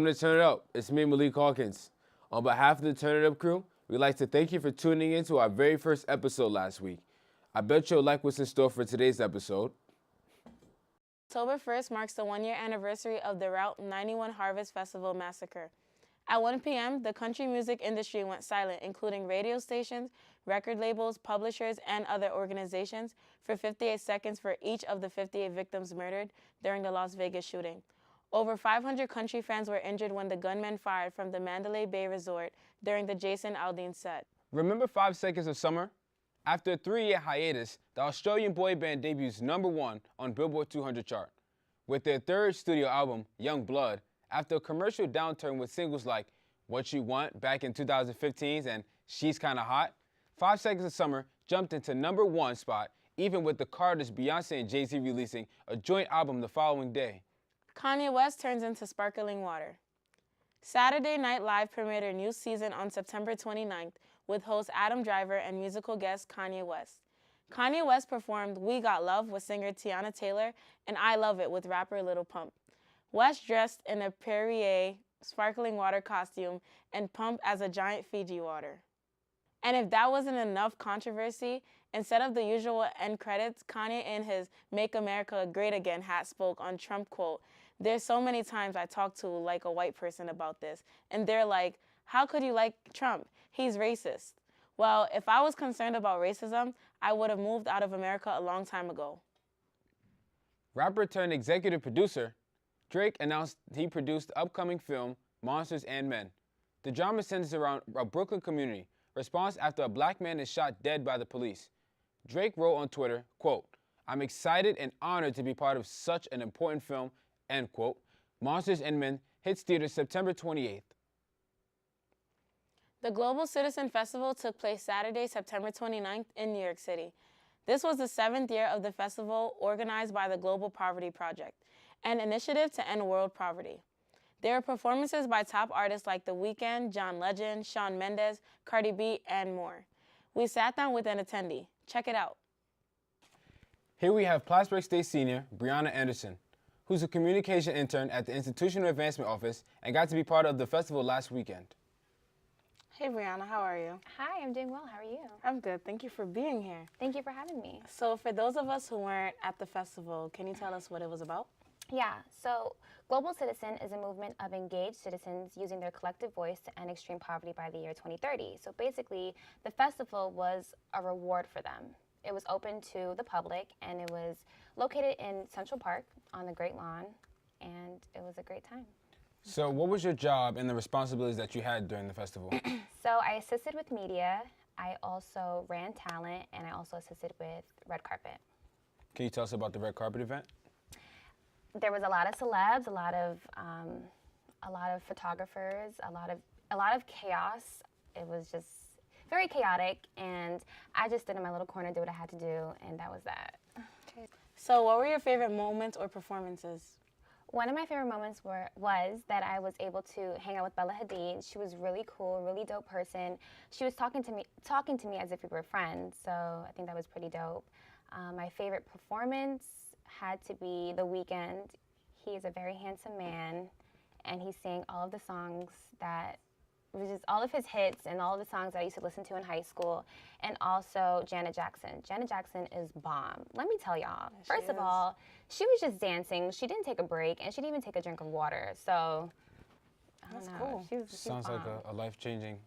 Welcome to Turn It Up. It's me, Malik Hawkins. On behalf of the Turn It Up crew, we'd like to thank you for tuning in to our very first episode last week. I bet you'll like what's in store for today's episode. October 1st marks the one-year anniversary of the Route 91 Harvest Festival massacre. At 1 p.m., the country music industry went silent, including radio stations, record labels, publishers, and other organizations, for 58 seconds for each of the 58 victims murdered during the Las Vegas shooting. Over 500 country fans were injured when the gunmen fired from the Mandalay Bay Resort during the Jason Aldean set. Remember 5 Seconds of Summer? After a 3-year hiatus, the Australian boy band debuts #1 on Billboard 200 chart. With their third studio album, Young Blood, after a commercial downturn with singles like What You Want back in 2015's and She's Kinda Hot, 5 Seconds of Summer jumped into #1 spot, even with the Carters, Beyonce, and Jay-Z releasing a joint album the following day. Kanye West turns into sparkling water. Saturday Night Live premiered a new season on September 29th with host Adam Driver and musical guest Kanye West. Kanye West performed We Got Love with singer Tiana Taylor and I Love It with rapper Lil Pump. West dressed in a Perrier sparkling water costume and Pump as a giant Fiji water. And if that wasn't enough controversy, instead of the usual end credits, Kanye in his Make America Great Again hat spoke on Trump quote, "There's so many times I talk to like a white person about this, and they're like, how could you like Trump? He's racist." Well, if I was concerned about racism, I would have moved out of America a long time ago. Rapper turned executive producer, Drake announced he produced the upcoming film Monsters and Men. The drama centers around a Brooklyn community response after a black man is shot dead by the police. Drake wrote on Twitter, quote, "I'm excited and honored to be part of such an important film," end quote. Monsters and Men hits theaters September 28th. The Global Citizen Festival took place Saturday, September 29th in New York City. This was the 7th year of the festival, organized by the Global Poverty Project, an initiative to end world poverty. There were performances by top artists like The Weeknd, John Legend, Shawn Mendes, Cardi B, and more. We sat down with an attendee. Check it out. Here we have Plattsburgh State senior Brianna Anderson, who's a communication intern at the Institutional Advancement Office and got to be part of the festival last weekend. Hey Brianna, how are you? Hi, I'm doing well. How are you? I'm good. Thank you for being here. Thank you for having me. So for those of us who weren't at the festival, can you tell us what it was about? Yeah, so Global Citizen is a movement of engaged citizens using their collective voice to end extreme poverty by the year 2030. So basically, the festival was a reward for them. It was open to the public, and it was located in Central Park on the Great Lawn, and it was a great time. So what was your job and the responsibilities that you had during the festival? So I assisted with media, I also ran talent, and I also assisted with red carpet. Can you tell us about the red carpet event? There was a lot of celebs, a lot of photographers, a lot of chaos. It was just very chaotic, and I just stood in my little corner, did what I had to do, and that was that. Okay. So what were your favorite moments or performances? One of my favorite moments was that I was able to hang out with Bella Hadid. She was really cool, really dope person. She was talking to me as if we were friends, so I think that was pretty dope. My favorite performance had to be The Weeknd. He is a very handsome man, and he sang all of the songs that, which is all of his hits and all of the songs that I used to listen to in high school, and also Janet Jackson. Janet Jackson is bomb. Let me tell y'all. First of all, she was just dancing. She didn't take a break, and she didn't even take a drink of water. So, I don't know. Cool. She was Sounds bomb. like a life-changing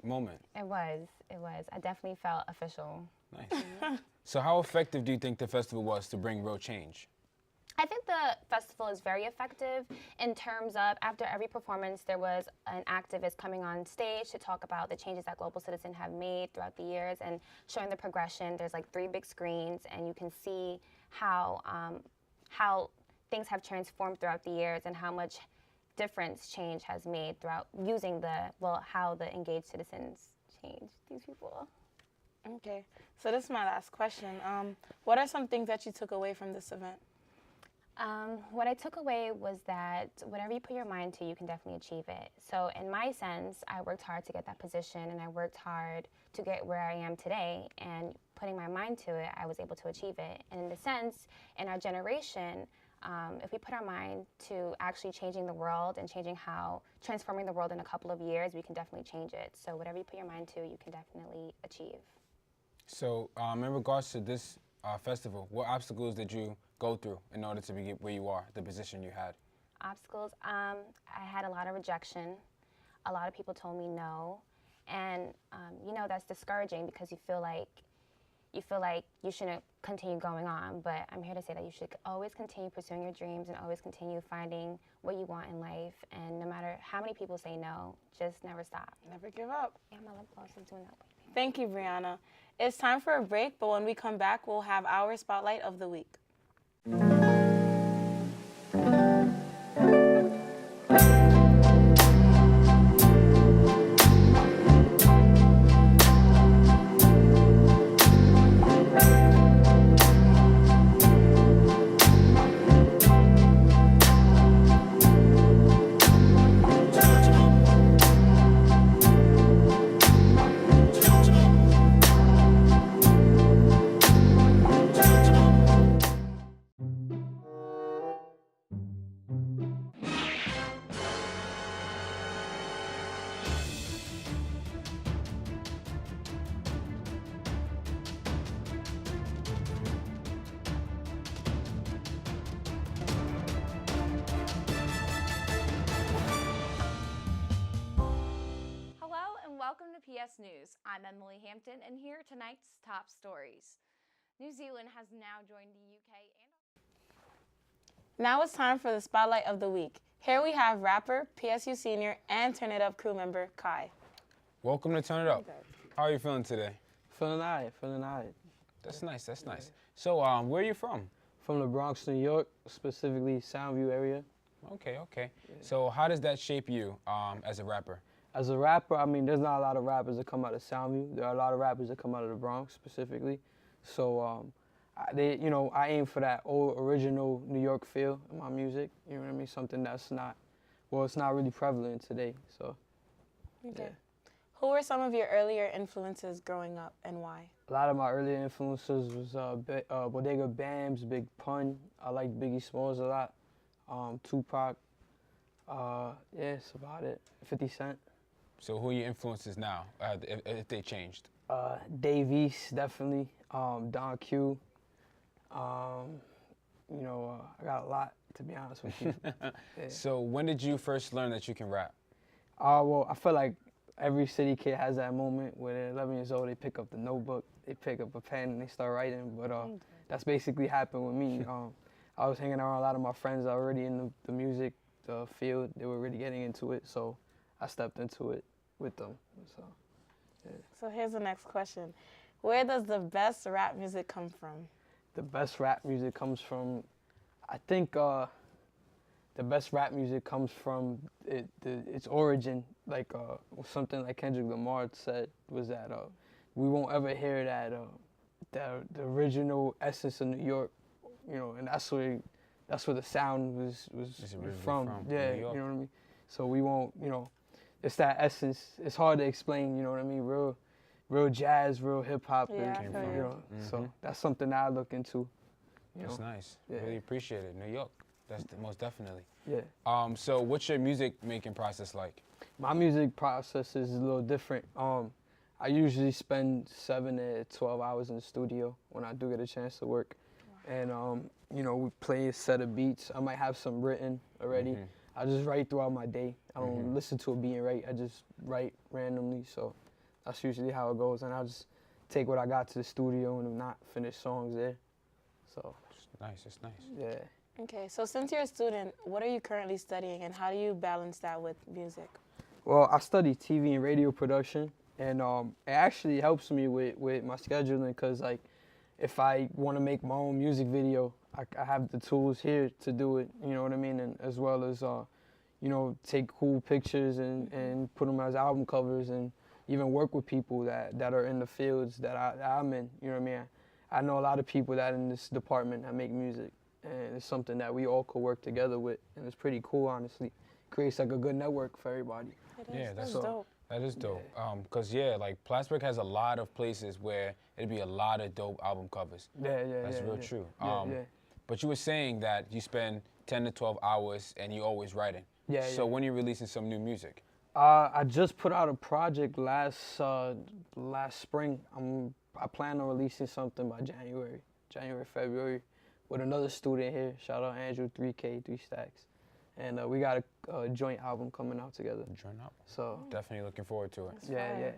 moment. It was. I definitely felt official. Nice. So how effective do you think the festival was to bring real change? I think the festival is very effective in terms of after every performance, there was an activist coming on stage to talk about the changes that Global Citizen have made throughout the years and showing the progression. There's like 3 big screens, and you can see how things have transformed throughout the years and how much difference change has made throughout using how the engaged citizens changed these people. Okay, so this is my last question. What are some things that you took away from this event? What I took away was that whatever you put your mind to, you can definitely achieve it. So in my sense, I worked hard to get that position, and I worked hard to get where I am today, and putting my mind to it, I was able to achieve it. And in the sense, in our generation, If we put our mind to actually changing the world and transforming the world in a couple of years, we can definitely change it. So whatever you put your mind to, you can definitely achieve. So in regards to this festival, what obstacles did you go through in order to be where you are, the position you had? Obstacles, I had a lot of rejection. A lot of people told me no. And, that's discouraging because you feel like you shouldn't continue going on. But I'm here to say that you should always continue pursuing your dreams and always continue finding what you want in life. And no matter how many people say no, just never stop. Never give up. Yeah, my lip gloss is doing that. Thank you, Brianna. It's time for a break, but when we come back, we'll have our Spotlight of the Week. Welcome to PS News. I'm Emily Hampton, and here are tonight's top stories. New Zealand has now joined the UK and... Now it's time for the Spotlight of the Week. Here we have rapper, PSU senior, and Turn It Up crew member, Kai. Welcome to Turn It Up. How are you feeling today? Feeling all right. That's nice, that's nice. So where are you from? From the Bronx, New York, specifically Soundview area. Okay. Yeah. So how does that shape you as a rapper? As a rapper, I mean, there's not a lot of rappers that come out of Soundview. There are a lot of rappers that come out of the Bronx specifically. So, I aim for that old original New York feel in my music. You know what I mean? Something that's it's not really prevalent today. So, Okay. Yeah. Who were some of your earlier influences growing up and why? A lot of my earlier influences was Bodega Bams, Big Pun. I liked Biggie Smalls a lot. Tupac. It's about it. 50 Cent. So who are your influences now, if they changed? Dave East, definitely. Don Q. I got a lot, to be honest with you. Yeah. So when did you first learn that you can rap? Well, I feel like every city kid has that moment where they're 11 years old, they pick up the notebook, they pick up a pen, and they start writing. But that's basically happened with me. I was hanging around a lot of my friends already in the music field. They were really getting into it, so I stepped into it with them. So, yeah. So here's the next question. Where does the best rap music come from? The best rap music comes from, I think the best rap music comes from its origin. Like something like Kendrick Lamar said was that we won't ever hear the original essence of New York, and that's where the sound was from. Yeah, you know what I mean? So we won't, it's that essence. It's hard to explain, you know what I mean? Real jazz, real hip hop. Yeah, So that's something that I look into. That's nice. Yeah. Really appreciate it. New York. That's most definitely. Yeah. So what's your music making process like? My music process is a little different. I usually spend 7 to 12 hours in the studio when I do get a chance to work. Wow. And we play a set of beats. I might have some written already. I just write throughout my day. I don't listen to a beat and write. I just write randomly. So that's usually how it goes. And I'll just take what I got to the studio and not finish songs there. So It's nice. Yeah. Okay, so since you're a student, what are you currently studying and how do you balance that with music? Well, I study TV and radio production, and it actually helps me with my scheduling because, like, if I want to make my own music video, I have the tools here to do it, you know what I mean? And as well as, take cool pictures and put them as album covers and even work with people that are in the fields that I'm in, you know what I mean? I know a lot of people that in this department that make music, and it's something that we all could work together with, and it's pretty cool, honestly. Creates like a good network for everybody. That's dope. That is dope. Because, like, Plattsburgh has a lot of places where it'd be a lot of dope album covers. Yeah. That's real true. Yeah. But you were saying that you spend 10 to 12 hours and you're always writing. Yeah. So when are you releasing some new music? I just put out a project last spring. I plan on releasing something by January, February, with another student here. Shout out Andrew, 3K, 3 Stacks. And we got a joint album coming out together. Joint album. So Definitely looking forward to it. yeah.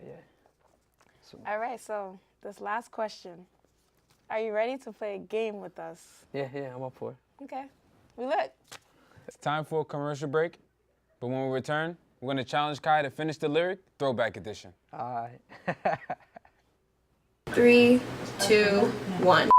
So, All right, so this last question. Are you ready to play a game with us? yeah, I'm up for it. Okay, we lit. It's time for a commercial break. But when we return, we're going to challenge Kai to finish the lyric, Throwback Edition. All right. 3, 2, 1.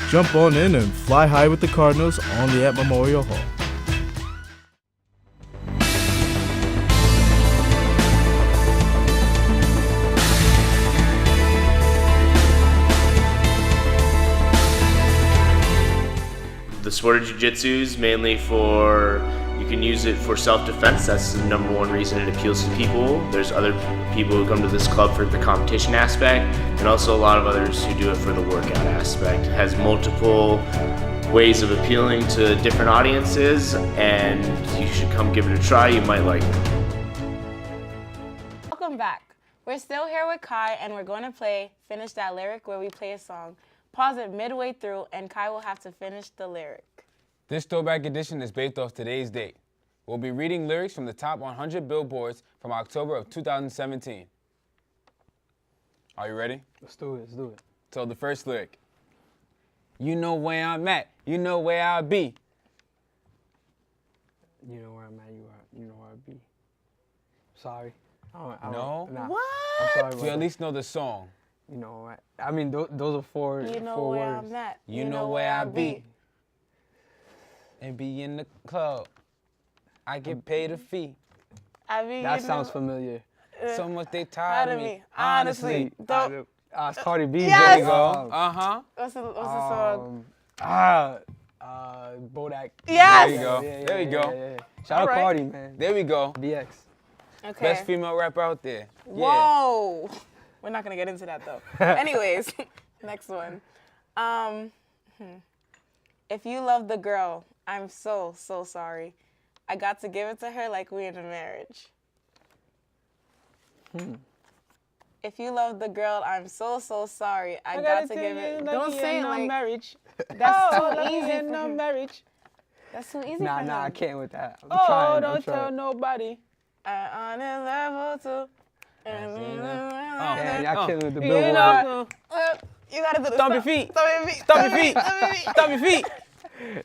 Jump on in and fly high with the Cardinals only at Memorial Hall. The sport of jiu-jitsu is mainly you can use it for self-defense. That's the number one reason it appeals to people. There's other people who come to this club for the competition aspect, and also a lot of others who do it for the workout aspect. It has multiple ways of appealing to different audiences, and you should come give it a try. You might like it. Welcome back. We're still here with Kai, and we're going to play Finish That Lyric, where we play a song. Pause it midway through, and Kai will have to finish the lyric. This Throwback Edition is based off today's date. We'll be reading lyrics from the top 100 billboards from October of 2017. Are you ready? Let's do it. So the first lyric. You know where I'm at, you know where I'll be. You know where I'm at, you know where I be. Sorry. No? Nah. What? I'm sorry about Do you at that. least know the song? You know what? I mean, those are four You know four where words. I'm at. You know where I be. And be in the club. I get paid a fee. I mean, That sounds familiar. So much they tired of me. Honestly. Don't. It's Cardi B. Yes! There you go. Uh-huh. What's the song? Bodak. Yes! There you go. Yeah, There you go. yeah. Shout out Alright. Cardi, man. There we go. BX. Okay. Best female rapper out there. Yeah. Whoa. We're not going to get into that, though. Anyways, next one. If you love the girl, I'm so sorry. I got to give it to her like we in a marriage. If you love the girl, I'm so sorry. I got to give it. Don't say it like marriage. that's too easy for no him. marriage. That's too easy for Nah, him. I can't with that. I'm Oh, trying. don't tell nobody. On a level two. Man, y'all killing with the You billboard. know, You gotta do the Stomp your feet. Stomp your feet. Stomp your feet. Stomp your feet.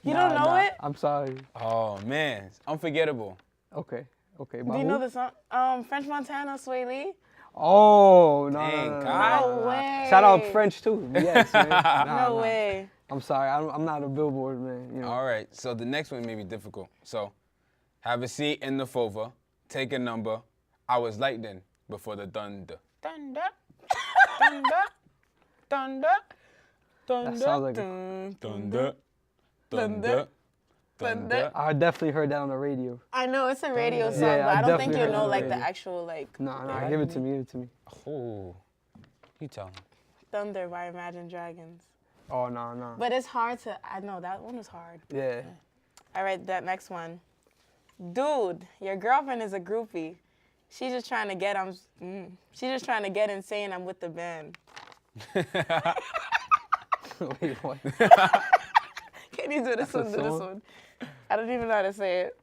You don't know it? I'm sorry. Oh, man. It's unforgettable. Okay. Do you know the song? French Montana, Sway Lee? Oh, no, Dang, no, no, God. no, No no. way. Shout out French too. Yes, man. Nah, No nah. way. I'm sorry. I'm not a billboard man. You know. All right. So the next one may be difficult. So have a seat in the Fova. Take a number. I was lightning before the thunder. Thunder. Thunder. Thunder. Thunder. That sounds like a, Thunder. Thunder. Thunder. I definitely heard that on the radio. I know it's a radio song, Yeah, but I I don't think definitely you heard know it like the already. actual like Nah, give it to me. Oh. You tell him. Thunder by Imagine Dragons. Oh, no. But it's hard to. I know that one was hard. Yeah. All right, that next one. Dude, your girlfriend is a groupie. She's just trying to get she's just trying to get in saying I'm with the band. Wait, what? Can you do this one? a Do this song? one. I don't even know how to say it.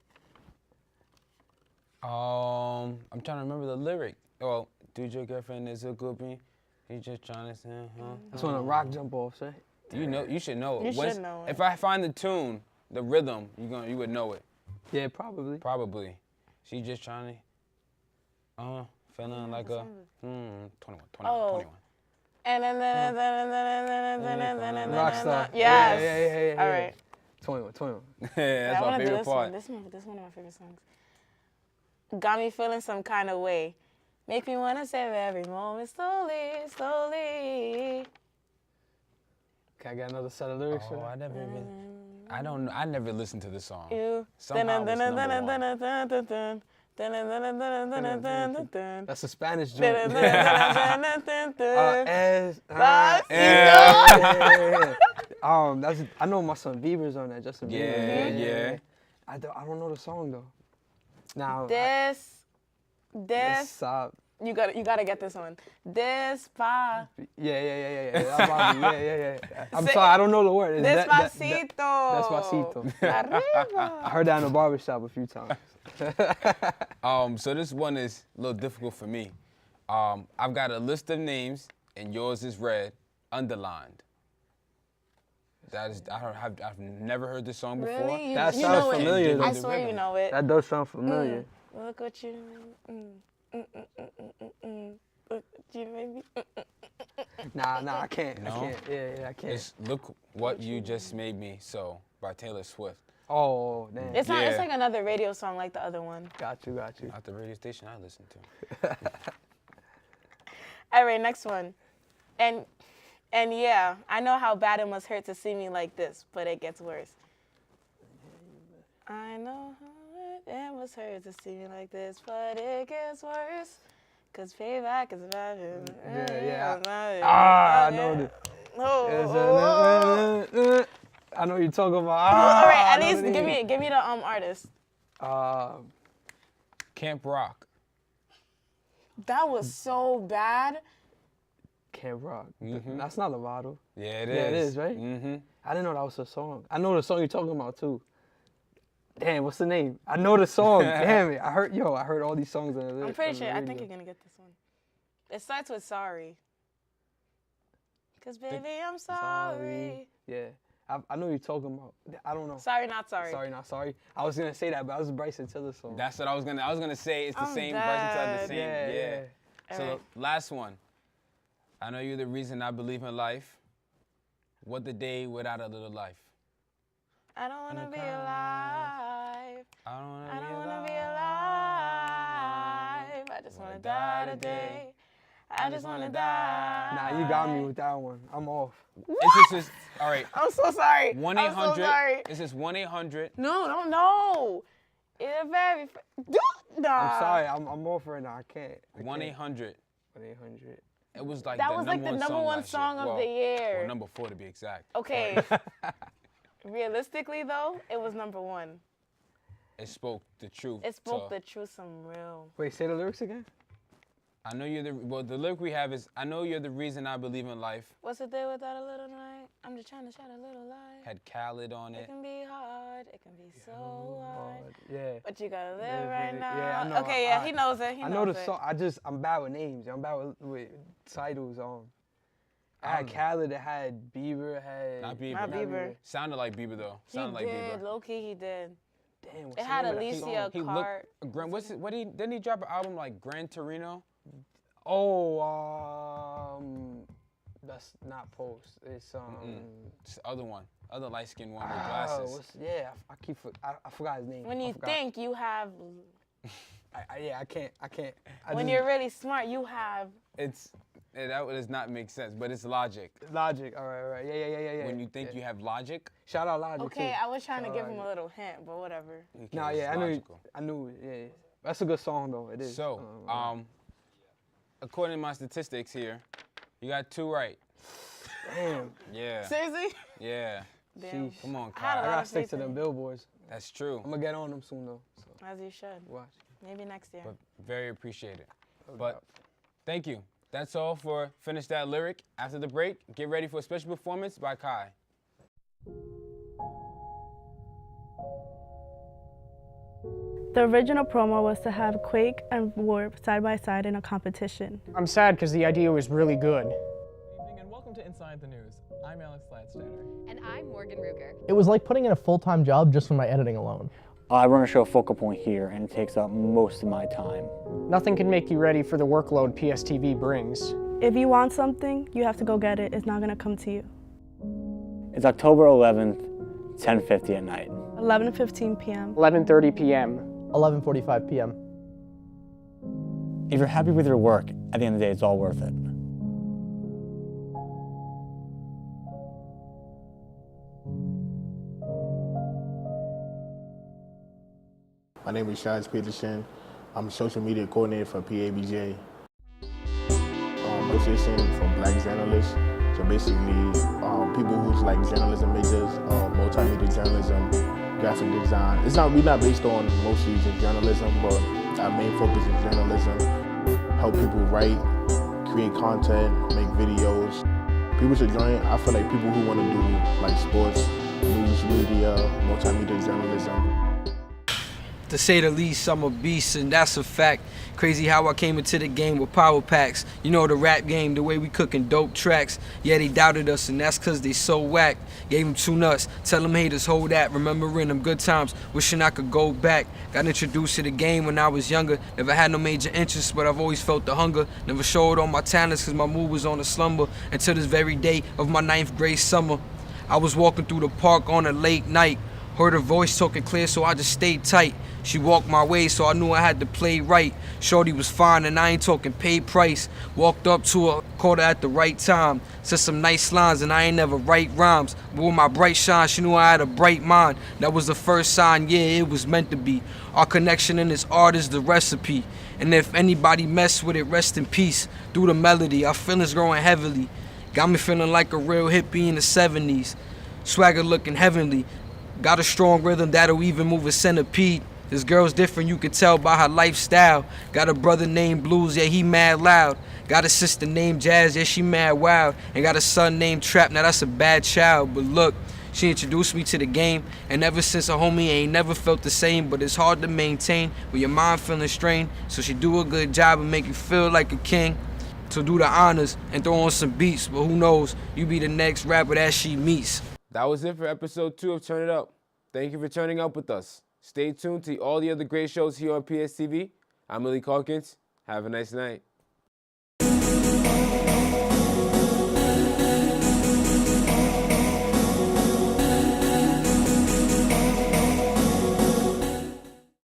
I'm trying to remember the lyric. Well, dude, your girlfriend is a groupie. He just trying to say, That's when the rock jump off, right? You should know it. You should know it. If I find the tune, the rhythm, you would know it. Yeah, probably. Probably. She just trying to, feeling like a, 21. Oh. And then Rockstar. Yes. Yeah. All right. 21. Yeah, that's my favorite part. This is one of my favorite songs. Got me feeling some kind of way. Make me wanna save every moment slowly. Can I get another set of lyrics for that? I never listened to this song. You. Somehow it's number one. That's a Spanish joint. That's I know my son Bieber's on that. Justin Bieber. Yeah. I don't know the song though. Now This. stop. You gotta get this one. Despacito. Yeah. I'm sorry, I don't know the word. Despacito. Despacito. Arriba. I heard that in a barbershop a few times. So this one is a little difficult for me. I've got a list of names, and yours is red, underlined. I've never heard this song before. Really? That you sounds know familiar, it. though. I swear you know it. That does sound familiar. Look what you. Look what you made me. Nah, I can't. No? I can't. Yeah, I can't. It's Look What You Just Made Me So by Taylor Swift. Oh, damn. It's not. It's Yeah. like another radio song like the other one. Got you. At the radio station I listen to. All right, next one. And yeah, I know how bad it must hurt to see me like this, but it gets worse. I know how it must hurt to see me like this, but it gets worse. Cause payback is about it. Yeah. I know this. I know what you're talking about. All right, at least give me the artist. Camp Rock. That was so bad. Camp Rock. That's not Lovato. Yeah, it is. Yeah, it is, right? Mm-hmm. I didn't know that was a song. I know the song you're talking about too. Damn, what's the name? I know the song. Damn it. I heard all these songs on the I'm pretty sure. I think you're gonna get this one. It starts with sorry. Cause baby, I'm sorry. Yeah. I know what you're talking about. I don't know. Sorry, not sorry. Sorry, not sorry. I was gonna say that, but I was Bryson Tiller song. That's what I was gonna say. It's the I'm same. dead. Bryson Tiller, the same. Yeah. So All right. last one. I know you're the reason I believe in life. What the day without a little life? I don't wanna be alive. I don't I don't wanna be alive. I just wanna die today. I just wanna die. Nah, you got me with that one. I'm off. It's just all right. I'm so sorry. 1-800. I'm so sorry. This is 1-800. No. It's a very. Nah. I'm sorry. I'm off right now. I can't. 1-800. 1-800. It was like That the was like the number song one last song year. of the year. Well, number 4 to be exact. Okay. Realistically, though, it was number one. It spoke the truth. It spoke the truth, some real. Wait, say the lyrics again. I know you're the lyric we have is, I know you're the reason I believe in life. What's a day without a little night? I'm just trying to shed a little light. Had Khaled on It it. can be hard. It can be so hard. Yeah. But you gotta live right now. Yeah, I know. Okay, yeah, he knows it. I know the song. I'm bad with names. I'm bad with titles. I had Khaled. It had Bieber. Not Bieber. Not Bieber. Sounded like Bieber though. Sounded like Bieber. Low key, he did. Damn. It had Alicia He Cart. didn't he drop an album like Gran Torino? That's not Post. It's It's the other one, other light skinned one with glasses. I forgot his name. When you think you have, I can't. when you're really smart, you have. That does not make sense, but it's logic. Logic. All right. Yeah. When you think you have logic, Shout out Logic Okay, too. I was trying to give him a little hint, but whatever. Nah, it's yeah, logical. I knew it. Yeah. That's a good song though. It is. So, according to my statistics here, you got 2 right. Damn. Yeah. Seriously? Yeah. Damn. Sheesh. Come on, I had a I Kyle. lot gotta of stick faith to in them you. billboards. That's true. I'm gonna get on them soon though. So As you should. watch. Maybe next year. But very appreciated. But thank you. That's all for Finish That Lyric. After the break, get ready for a special performance by Kai. The original promo was to have Quake and Warp side by side in a competition. I'm sad because the idea was really good. Good evening and welcome to Inside the News. I'm Alex Gladstatter. And I'm Morgan Ruger. It was like putting in a full-time job just for my editing alone. I run a show Focal Point here, and it takes up most of my time. Nothing can make you ready for the workload PSTV brings. If you want something, you have to go get it. It's not gonna come to you. It's October 11th, 10:50 at night. 11:15 p.m. 11:30 p.m. 11:45 p.m. If you're happy with your work, at the end of the day, it's all worth it. My name is Shaz Peterson. I'm a social media coordinator for PABJ, Association for Black Journalists. So basically, people who's like journalism majors, multimedia journalism, graphic design. We're not based on mostly just journalism, but our main focus is journalism. Help people write, create content, make videos. People should join. I feel like people who want to do like sports, news, media, multimedia journalism. To say the least, I'm a beast, and that's a fact. Crazy how I came into the game with power packs. You know the rap game, the way we cooking dope tracks. Yeah, they doubted us, and that's cause they so whack. Gave them 2 nuts, tell them haters hold that. Remembering them good times, wishing I could go back. Got introduced to the game when I was younger. Never had no major interest, but I've always felt the hunger. Never showed all my talents cause my mood was on a slumber. Until this very day of my 9th grade summer. I was walking through the park on a late night. Heard her voice talking clear, so I just stayed tight. She walked my way, so I knew I had to play right. Shorty was fine, and I ain't talking paid price. Walked up to her, caught her at the right time. Said some nice lines, and I ain't never write rhymes. But with my bright shine, she knew I had a bright mind. That was the first sign, yeah, it was meant to be. Our connection in this art is the recipe. And if anybody mess with it, rest in peace. Through the melody, our feelings growing heavily. Got me feeling like a real hippie in the 70s. Swagger looking heavenly. Got a strong rhythm that'll even move a centipede. This girl's different, you can tell by her lifestyle. Got a brother named Blues, yeah, he mad loud. Got a sister named Jazz, yeah, she mad wild. And got a son named Trap, now that's a bad child. But look, she introduced me to the game. And ever since a homie ain't never felt the same. But it's hard to maintain when your mind feeling strained. So she do a good job and make you feel like a king. So do the honors and throw on some beats. But who knows, you be the next rapper that she meets. That was it for episode 2 of Turn It Up. Thank you for turning up with us. Stay tuned to all the other great shows here on PSTV. I'm Willie Calkins. Have a nice night.